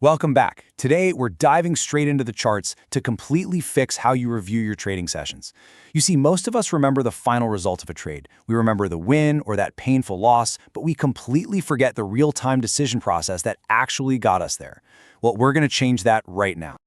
Welcome back. Today, we're diving straight into the charts to completely fix how you review your trading sessions. You see, most of us remember the final result of a trade. We remember the win or that painful loss, but we completely forget the real-time decision process that actually got us there. Well, we're going to change that right now.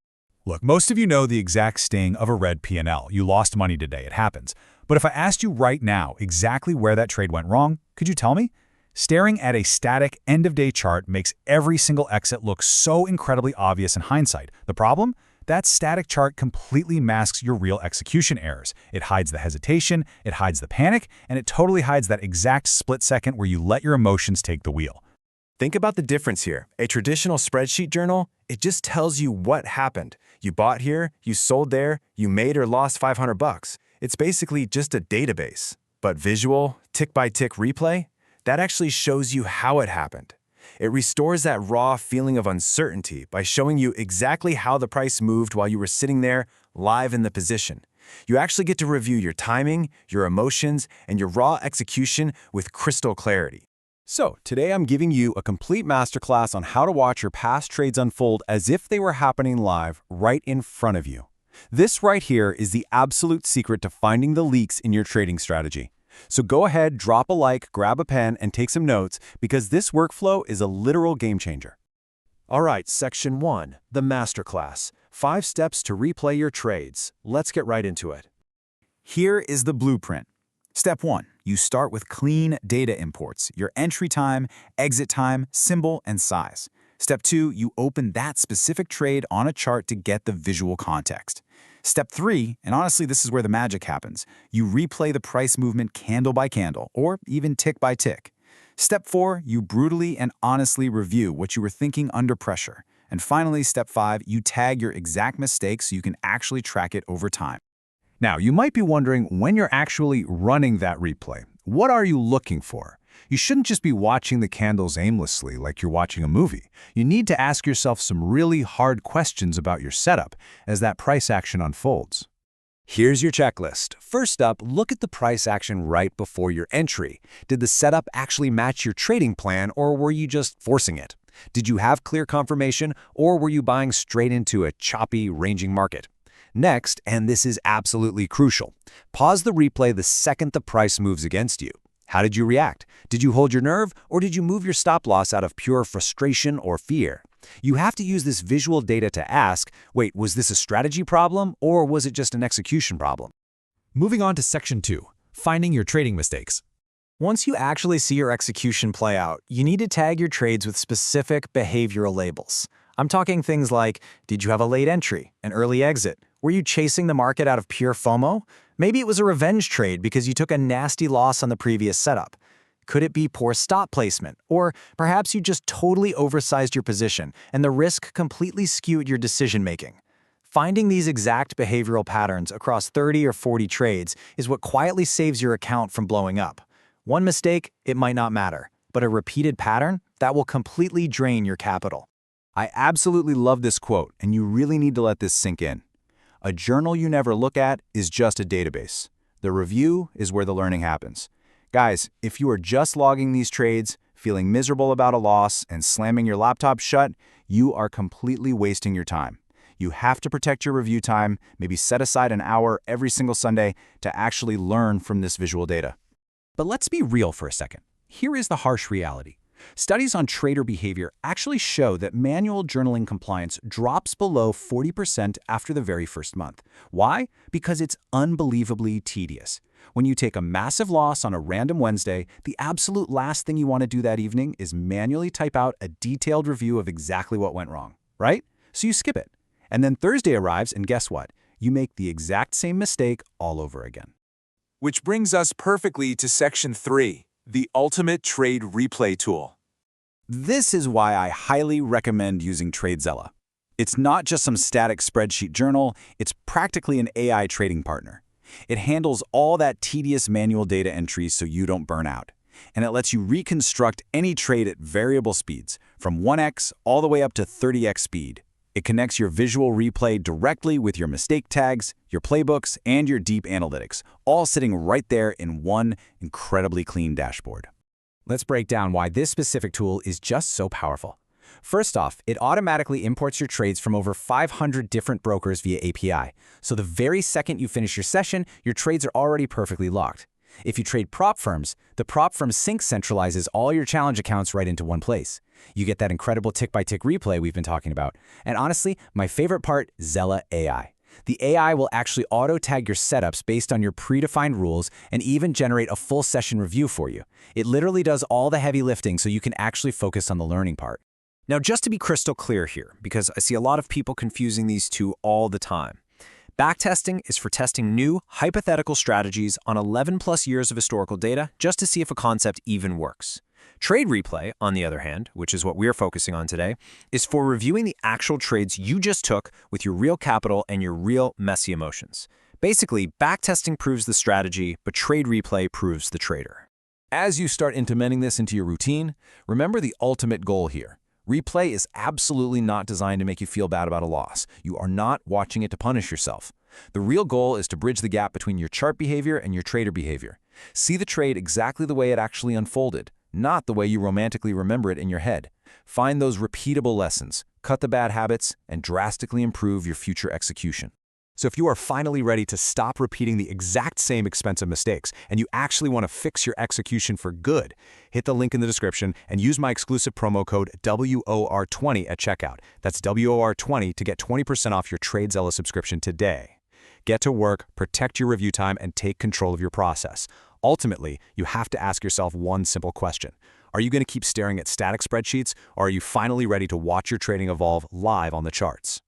Look, most of you know the exact sting of a red P&L. You lost money today, it happens. But if I asked you right now exactly where that trade went wrong, could you tell me? Staring at a static end-of-day chart makes every single exit look so incredibly obvious in hindsight. The problem? That static chart completely masks your real execution errors. It hides the hesitation, it hides the panic, and it totally hides that exact split second where you let your emotions take the wheel. Think about the difference here. A traditional spreadsheet journal, it just tells you what happened. You bought here, you sold there, you made or lost 500 bucks. It's basically just a database. But visual, tick-by-tick replay? That actually shows you how it happened. It restores that raw feeling of uncertainty by showing you exactly how the price moved while you were sitting there live in the position. You actually get to review your timing, your emotions, and your raw execution with crystal clarity. So, today I'm giving you a complete masterclass on how to watch your past trades unfold as if they were happening live right in front of you. This right here is the absolute secret to finding the leaks in your trading strategy. So go ahead, drop a like, grab a pen, and take some notes because this workflow is a literal game changer. All right, Section 1, the Masterclass. 5 steps to replay your trades. Let's get right into it. Here is the blueprint. Step 1, you start with clean data imports, your entry time, exit time, symbol, and size. Step 2, you open that specific trade on a chart to get the visual context. Step 3, and honestly this is where the magic happens, you replay the price movement candle by candle, or even tick by tick. Step 4, you brutally and honestly review what you were thinking under pressure. And finally, Step 5, you tag your exact mistakes so you can actually track it over time. Now, you might be wondering when you're actually running that replay, what are you looking for? You shouldn't just be watching the candles aimlessly like you're watching a movie. You need to ask yourself some really hard questions about your setup as that price action unfolds. Here's your checklist. First up, look at the price action right before your entry. Did the setup actually match your trading plan, or were you just forcing it? Did you have clear confirmation, or were you buying straight into a choppy, ranging market? Next, and this is absolutely crucial, pause the replay the second the price moves against you. How did you react? Did you hold your nerve, or did you move your stop loss out of pure frustration or fear? You have to use this visual data to ask, wait, was this a strategy problem, or was it just an execution problem? Moving on to Section 2, finding your trading mistakes. Once you actually see your execution play out, you need to tag your trades with specific behavioral labels. I'm talking things like, did you have a late entry, an early exit? Were you chasing the market out of pure FOMO? Maybe it was a revenge trade because you took a nasty loss on the previous setup. Could it be poor stop placement? Or perhaps you just totally oversized your position and the risk completely skewed your decision-making. Finding these exact behavioral patterns across 30 or 40 trades is what quietly saves your account from blowing up. One mistake, it might not matter, but a repeated pattern, that will completely drain your capital. I absolutely love this quote, and you really need to let this sink in. A journal you never look at is just a database. The review is where the learning happens. Guys, if you are just logging these trades, feeling miserable about a loss, and slamming your laptop shut, you are completely wasting your time. You have to protect your review time, maybe set aside an hour every single Sunday to actually learn from this visual data. But let's be real for a second. Here is the harsh reality. Studies on trader behavior actually show that manual journaling compliance drops below 40% after the very first month. Why? Because it's unbelievably tedious. When you take a massive loss on a random Wednesday, the absolute last thing you want to do that evening is manually type out a detailed review of exactly what went wrong, right? So you skip it. And then Thursday arrives, and guess what? You make the exact same mistake all over again. Which brings us perfectly to Section 3. The ultimate trade replay tool. This is why I highly recommend using TradeZella. It's not just some static spreadsheet journal, it's practically an AI trading partner. It handles all that tedious manual data entry so you don't burn out. And it lets you reconstruct any trade at variable speeds, from 1x all the way up to 30x speed. It connects your visual replay directly with your mistake tags, your playbooks, and your deep analytics, all sitting right there in one incredibly clean dashboard. Let's break down why this specific tool is just so powerful. First off, it automatically imports your trades from over 500 different brokers via API. So the very second you finish your session, your trades are already perfectly locked. If you trade prop firms, the prop firm sync centralizes all your challenge accounts right into one place. You get that incredible tick-by-tick replay we've been talking about. And honestly, my favorite part, Zella AI. The AI will actually auto-tag your setups based on your predefined rules and even generate a full session review for you. It literally does all the heavy lifting so you can actually focus on the learning part. Now, just to be crystal clear here, because I see a lot of people confusing these two all the time. Backtesting is for testing new, hypothetical strategies on 11+ years of historical data just to see if a concept even works. Trade replay, on the other hand, which is what we're focusing on today, is for reviewing the actual trades you just took with your real capital and your real messy emotions. Basically, backtesting proves the strategy, but trade replay proves the trader. As you start implementing this into your routine, remember the ultimate goal here. Replay is absolutely not designed to make you feel bad about a loss. You are not watching it to punish yourself. The real goal is to bridge the gap between your chart behavior and your trader behavior. See the trade exactly the way it actually unfolded, not the way you romantically remember it in your head. Find those repeatable lessons, cut the bad habits, and drastically improve your future execution. So if you are finally ready to stop repeating the exact same expensive mistakes and you actually want to fix your execution for good, hit the link in the description and use my exclusive promo code WOR20 at checkout. That's WOR20 to get 20% off your TradeZella subscription today. Get to work, protect your review time, and take control of your process. Ultimately, you have to ask yourself one simple question. Are you going to keep staring at static spreadsheets, or are you finally ready to watch your trading evolve live on the charts?